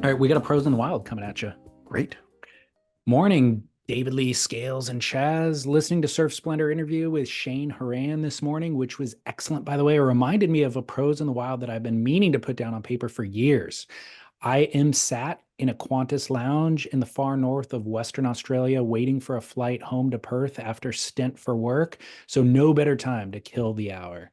All right, we got a pros and wild coming at you. Great. Morning, David Lee Scales and Chaz. Listening to Surf Splendor interview with Shane Horan this morning, which was excellent, by the way. It reminded me of a pros in the wild that I've been meaning to put down on paper for years. I am sat in a Qantas lounge in the far north of Western Australia, waiting for a flight home to Perth after stint for work. So no better time to kill the hour.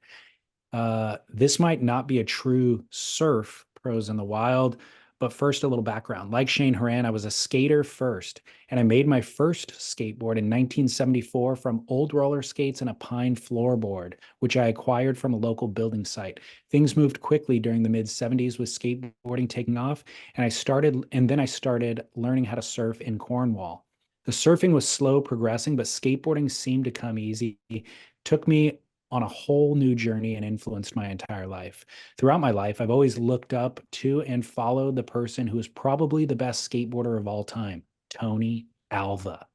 This might not be a true surf pros in the wild, but first, a little background. Like Shane Horan, I was a skater first, and I made my first skateboard in 1974 from old roller skates and a pine floorboard, which I acquired from a local building site. Things moved quickly during the mid 70s with skateboarding taking off, and then I started learning how to surf in Cornwall. The surfing was slow progressing, but skateboarding seemed to come easy. Took me on a whole new journey and influenced my entire life. Throughout my life, I've always looked up to and followed the person who is probably the best skateboarder of all time, Tony Alva.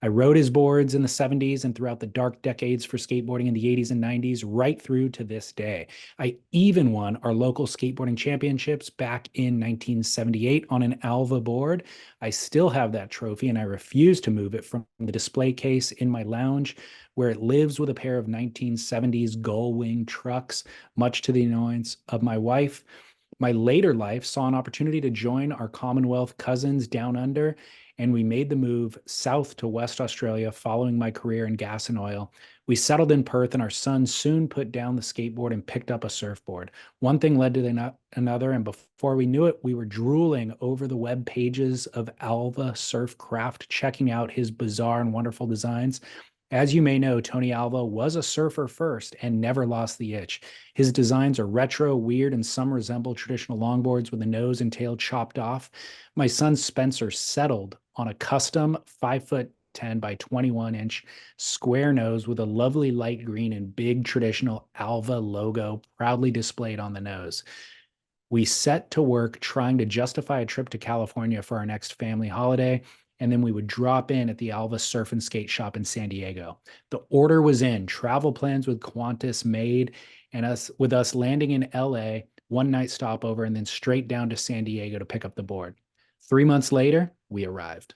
I rode his boards in the 70s and throughout the dark decades for skateboarding in the 80s and 90s, right through to this day. I even won our local skateboarding championships back in 1978 on an Alva board. I still have that trophy and I refuse to move it from the display case in my lounge, where it lives with a pair of 1970s gull wing trucks, much to the annoyance of my wife. My later life saw an opportunity to join our Commonwealth cousins down under, and we made the move south to West Australia following my career in gas and oil. We settled in Perth, and our son soon put down the skateboard and picked up a surfboard. One thing led to another, and before we knew it, we were drooling over the web pages of Alva Surfcraft, checking out his bizarre and wonderful designs. As you may know, Tony Alva was a surfer first and never lost the itch. His designs are retro, weird, and some resemble traditional longboards with the nose and tail chopped off. My son Spencer settled on a custom 5 foot 10 by 21-inch square nose with a lovely light green and big traditional Alva logo proudly displayed on the nose. We set to work trying to justify a trip to California for our next family holiday, and then we would drop in at the Alva Surf and Skate Shop in San Diego. The order was in, travel plans with Qantas made, and us landing in LA, one night stopover, and then straight down to San Diego to pick up the board. 3 months later, we arrived.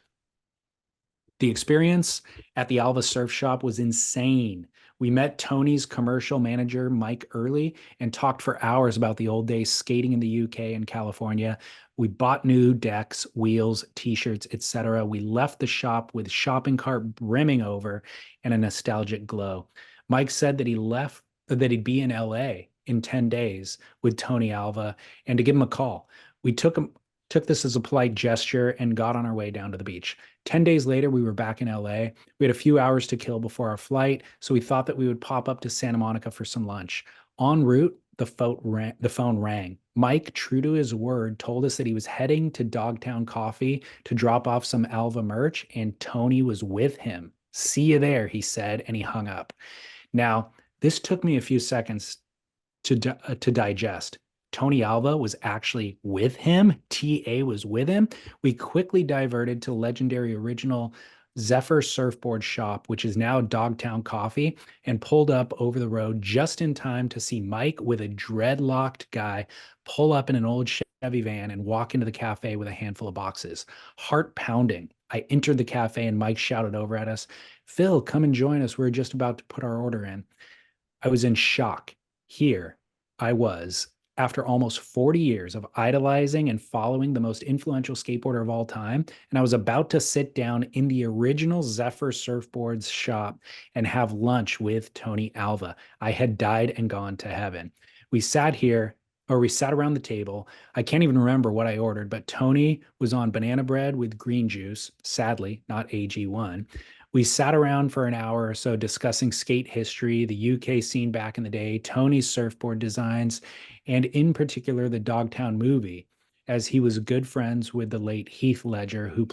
The experience at the Alva Surf Shop was insane. We met Tony's commercial manager, Mike Early, and talked for hours about the old days skating in the UK and California. We bought new decks, wheels, t-shirts, etc. We left the shop with shopping cart brimming over and a nostalgic glow. Mike said that he'd be in LA in 10 days with Tony Alva and to give him a call. We took this as a polite gesture and got on our way down to the beach. 10 days later, we were back in LA. We had a few hours to kill before our flight, so we thought that we would pop up to Santa Monica for some lunch. En route, the phone rang. Mike, true to his word, told us that he was heading to Dogtown Coffee to drop off some Alva merch, and Tony was with him. See you there, he said, and he hung up. Now, this took me a few seconds to digest. Tony Alva was actually with him. TA was with him. We quickly diverted to legendary original Zephyr Surfboard shop, which is now Dogtown Coffee, and pulled up over the road just in time to see Mike with a dreadlocked guy pull up in an old Chevy van and walk into the cafe with a handful of boxes. Heart pounding. I entered the cafe and Mike shouted over at us, "Phil, come and join us. We're just about to put our order in." I was in shock. Here I was, after almost 40 years of idolizing and following the most influential skateboarder of all time, and I was about to sit down in the original Zephyr Surfboards shop and have lunch with Tony Alva. I had died and gone to heaven. We sat here, or we sat around the table. I can't even remember what I ordered, but Tony was on banana bread with green juice, sadly, not AG1. We sat around for an hour or so discussing skate history, the UK scene back in the day, Tony's surfboard designs, and in particular the Dogtown movie, as he was good friends with the late Heath Ledger, who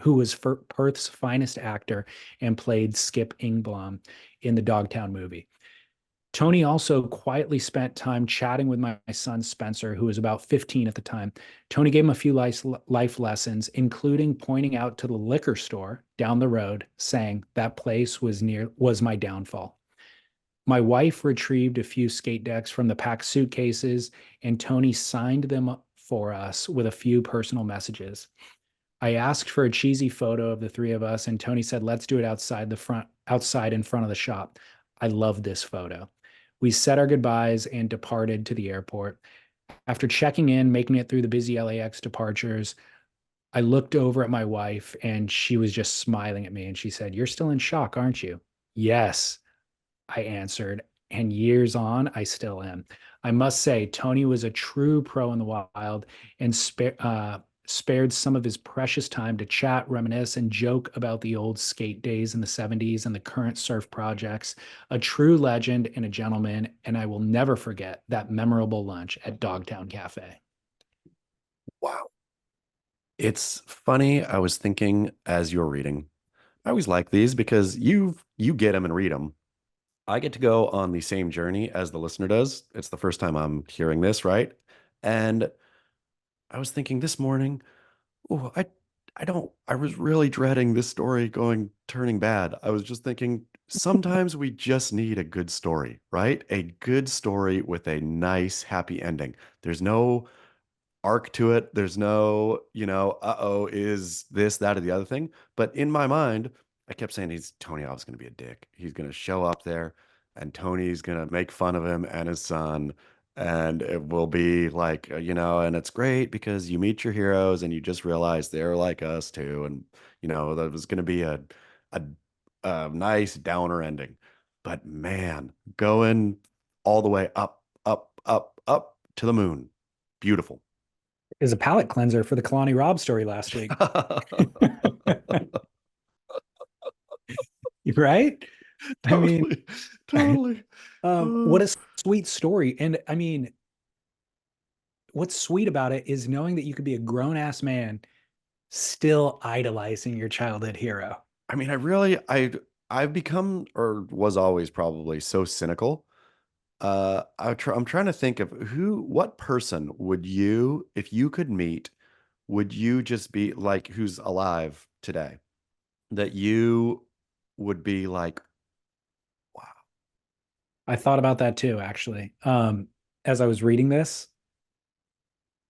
was Perth's finest actor and played Skip Ingblom in the Dogtown movie. Tony also quietly spent time chatting with my son Spencer, who was about 15 at the time. Tony gave him a few life lessons, including pointing out to the liquor store down the road, saying that place was my downfall. My wife retrieved a few skate decks from the packed suitcases, and Tony signed them for us with a few personal messages. I asked for a cheesy photo of the three of us, and Tony said, let's do it outside in front of the shop. I love this photo. We said our goodbyes and departed to the airport. After checking in, making it through the busy LAX departures, I looked over at my wife and she was just smiling at me and she said, you're still in shock, aren't you? Yes, I answered. And years on, I still am. I must say, Tony was a true pro in the wild and spared some of his precious time to chat, reminisce, and joke about the old skate days in the 70s and the current surf projects. A true legend and a gentleman. And I will never forget that memorable lunch at Dogtown Cafe. Wow. It's funny. I was thinking as you're reading, I always like these because you get them and read them. I get to go on the same journey as the listener does. It's the first time I'm hearing this, right? And I was thinking this morning, oh, I was really dreading this story turning bad. I was just thinking sometimes we just need a good story, right? A good story with a nice, happy ending. There's no arc to it. There's no, uh-oh, is this, that, or the other thing. But in my mind, I kept saying Tony Alva's going to be a dick. He's going to show up there and Tony's going to make fun of him and his son. And it will be like, and it's great because you meet your heroes and you just realize they're like us too. And, that was going to be a, a nice downer ending. But man, going all the way up, up, up, up to the moon. Beautiful. Is a palate cleanser for the Kalani Robb story last week. Right? I mean, Totally, totally. what Uh, a sweet story. And I mean, what's sweet about it is knowing that you could be a grown ass man still idolizing your childhood hero. I mean, I've become or was always probably so cynical. I'm trying to think of what person would you, if you could meet, would you just be like who's alive today that you would be like, wow, I thought about that too, actually. As I was reading this,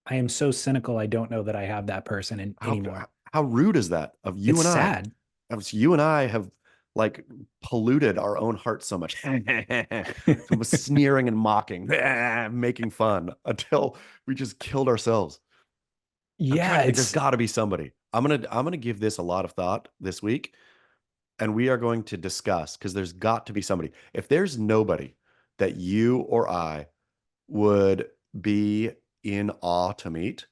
I am so cynical. I don't know that I have that person how anymore. how rude is that of you It's and I? sad. You and I have like polluted our own hearts so much, sneering and mocking, making fun until we just killed ourselves. I'm trying Yeah, to think. There's it's got to be somebody. I'm gonna give this a lot of thought this week, and we are going to discuss because there's got to be somebody. If there's nobody that you or I would be in awe to meet,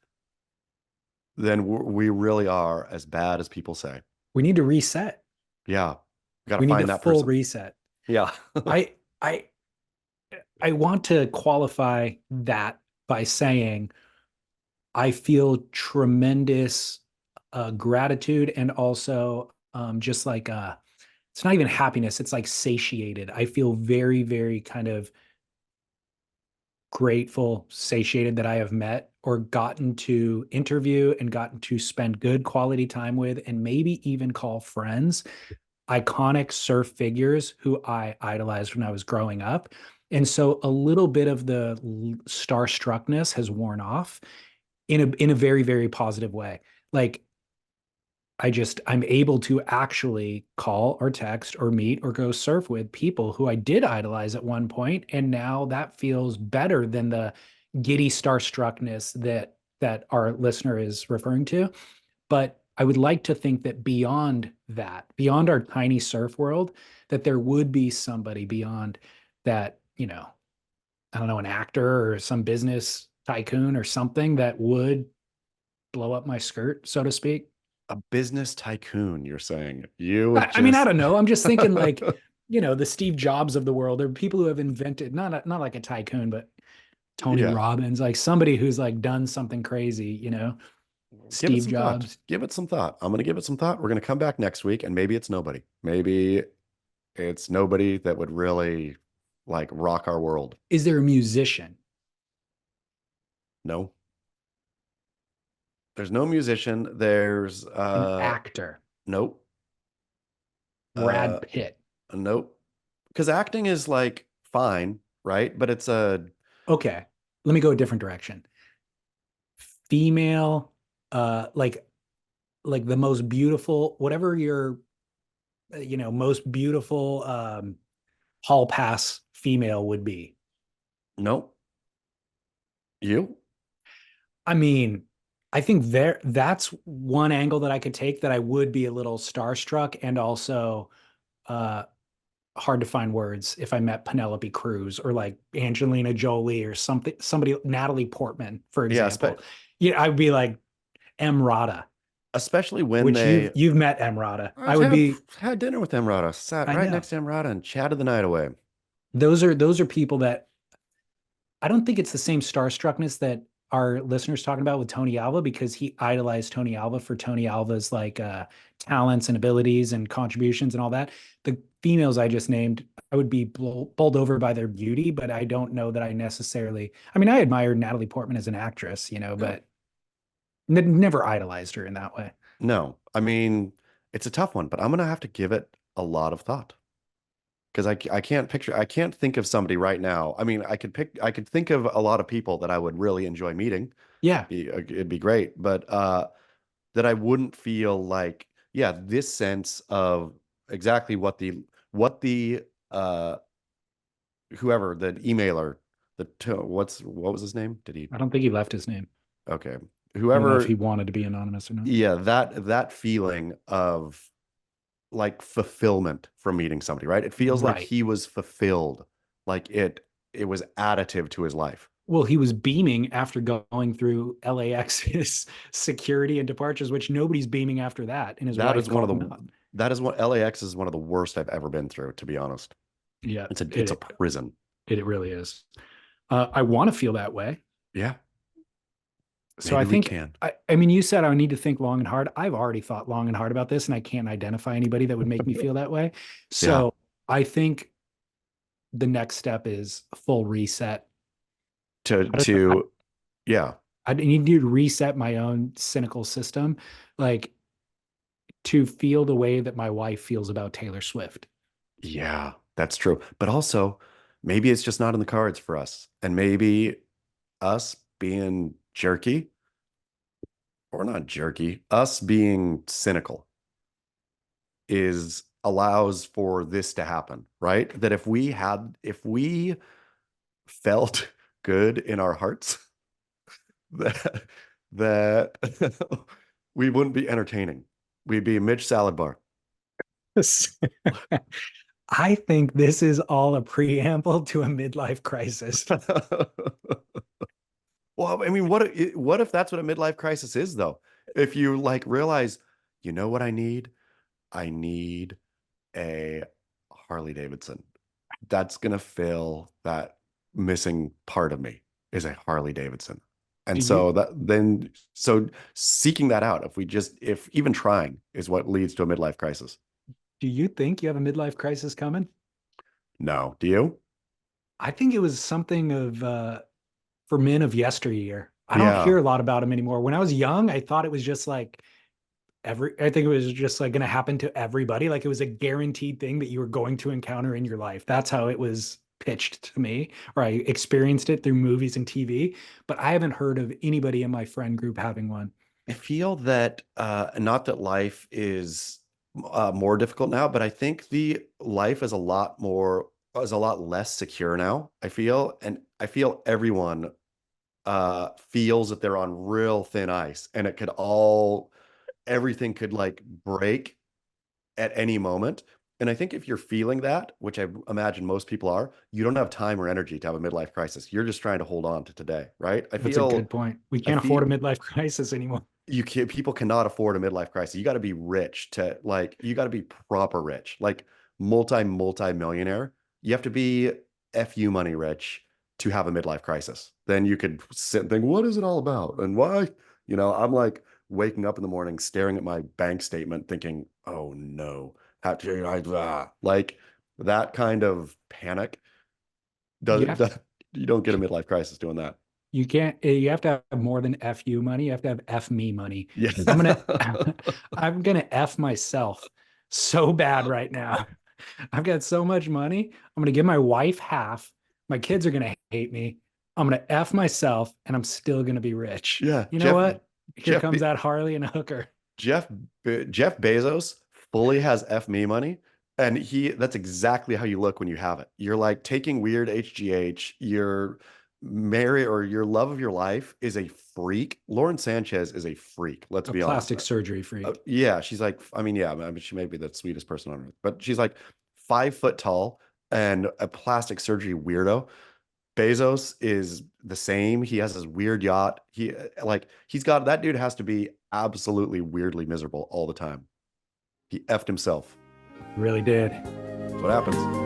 then we really are as bad as people say. we need to reset. Yeah, got to We need a find that full person. reset. Yeah. I I I want to qualify that by saying I feel tremendous gratitude and also just like it's not even happiness, it's like satiated. I feel very, very kind of grateful, satiated that I have met or gotten to interview and gotten to spend good quality time with and maybe even call friends, iconic surf figures who I idolized when I was growing up. And so a little bit of the starstruckness has worn off in a very, very positive way. Like I'm able to actually call or text or meet or go surf with people who I did idolize at one point, and now that feels better than the giddy starstruckness that our listener is referring to. But I would like to think that beyond that, beyond our tiny surf world, that there would be somebody beyond that, I don't know, an actor or some business tycoon or something that would blow up my skirt, so to speak. A business tycoon, you're saying. You would I mean, I just don't know. I'm just thinking like, the Steve Jobs of the world, or people who have invented not like a tycoon, but Tony yeah. Robbins, like somebody who's like done something crazy, Give it Steve some thought. Jobs. Give it some thought. I'm going to give it some thought. We're going to come back next week and maybe it's nobody. Maybe it's nobody that would really like rock our world. Is there a musician, No. There's no musician. There's an actor, nope. Brad Uh Pitt? nope. Because acting is like fine, right? But it's a Okay, let me go a different direction. female, like the most beautiful, whatever your most beautiful hall pass female would be. Nope. You? I mean, I think that's one angle that I could take, that I would be a little starstruck, and also uh hard to find words if I met Penelope Cruz or like Angelina Jolie or somebody, Natalie Portman, for Yeah, example. Yeah, I'd be like Emrata, especially when which you've they you've met Emrata. I I've would be, had dinner with Emrata, sat I right know. next to Emrata and chatted the night away. Those are people that I don't think it's the same starstruckness that our listeners talking about with Tony Alva, because he idolized Tony Alva for Tony Alva's like talents and abilities and contributions and all that. The females I just named, I would be bowled over by their beauty, but I don't know that I necessarily. I mean, I admire Natalie Portman as an actress, Yeah. but never idolized her in that way. No, I mean, it's a tough one, but I'm gonna have to give it a lot of thought because I can't I can't think of somebody right now. I mean, I could think of a lot of people that I would really enjoy meeting. Yeah, It'd be great, but that I wouldn't feel like, yeah, this sense of exactly what the uh whoever the emailer, what was his name? Did he? I don't think he left his name. Okay, I don't know if he whoever. wanted to be anonymous or not. Yeah, that feeling of like fulfillment from meeting somebody, right? It feels like Right. he was fulfilled, like it was additive to his life. Well, he was beaming after going through LAX's security and departures, which nobody's beaming after that. And his That wife is one of called him the out. that is what LAX is one of the worst I've ever been through, to be honest. Yeah, It's a prison. it really is. I want to feel that way. Yeah, So I maybe we think, can. I mean, you said I need to think long and hard. I've already thought long and hard about this, and I can't identify anybody that would make me feel that way. Yeah, So I think the next step is a full reset. I don't know. yeah. I need to reset my own cynical system, like to feel the way that my wife feels about Taylor Swift. Yeah, that's true. But also, maybe it's just not in the cards for us. And maybe us being jerky, or not jerky, us being cynical is allows for this to happen, right? That if we felt good in our hearts, that that we wouldn't be entertaining. We'd be a Mitch salad bar. I think this is all a preamble to a midlife crisis. Well, I mean, what if that's what a midlife crisis is, though? If you like realize, you know what I need? I need a Harley Davidson. That's gonna fill that missing part of me is a Harley Davidson. Do And you so so seeking that out, if even trying is what leads to a midlife crisis. do you think you have a midlife crisis coming? No, do you? I think it was something of for men of yesteryear. I don't hear Yeah. a lot about them anymore. When I was young, I thought it was just like I think it was just like going to happen to everybody. Like it was a guaranteed thing that you were going to encounter in your life. That's how it was pitched to me, or I experienced it through movies and TV. But I haven't heard of anybody in my friend group having one. I feel that not that life is more difficult now, but I think the life is a lot less secure now. I feel everyone feels that they're on real thin ice, and everything could like break at any moment. And I think if you're feeling that, which I imagine most people are, you don't have time or energy to have a midlife crisis. You're just trying to hold on to today, right? That's a good point. We I can't afford feel a midlife crisis anymore. you can't people cannot afford a midlife crisis. You got to be rich to like you got to be proper rich, like multi millionaire. You have to be fu money rich to have a midlife crisis. Then you could sit and think, what is it all about and why? I'm like waking up in the morning staring at my bank statement thinking, oh no, like that kind of panic You does, have you don't get a midlife crisis doing that. you can't you have to have more than FU money. You have to have F me money. Yeah. I'm gonna I'm gonna F myself so bad right now. I've got so much money. I'm gonna give my wife half. My kids are gonna hate me. I'm gonna F myself and I'm still gonna be rich. Yeah, You know what? Here Jeff comes that Harley and a hooker. Jeff Jeff Bezos fully has F me money. And that's exactly how you look when you have it. You're like taking weird HGH. Your marry or your love of your life is a freak. Lauren Sanchez is a freak. Let's A be honest. plastic surgery freak. Yeah, she's like, I mean, yeah, I mean, she may be the sweetest person on earth, but she's like 5 foot tall and a plastic surgery weirdo. Bezos is the same. He has his weird yacht. He's got that dude has to be absolutely weirdly miserable all the time. He effed himself. Really did. That's what happens.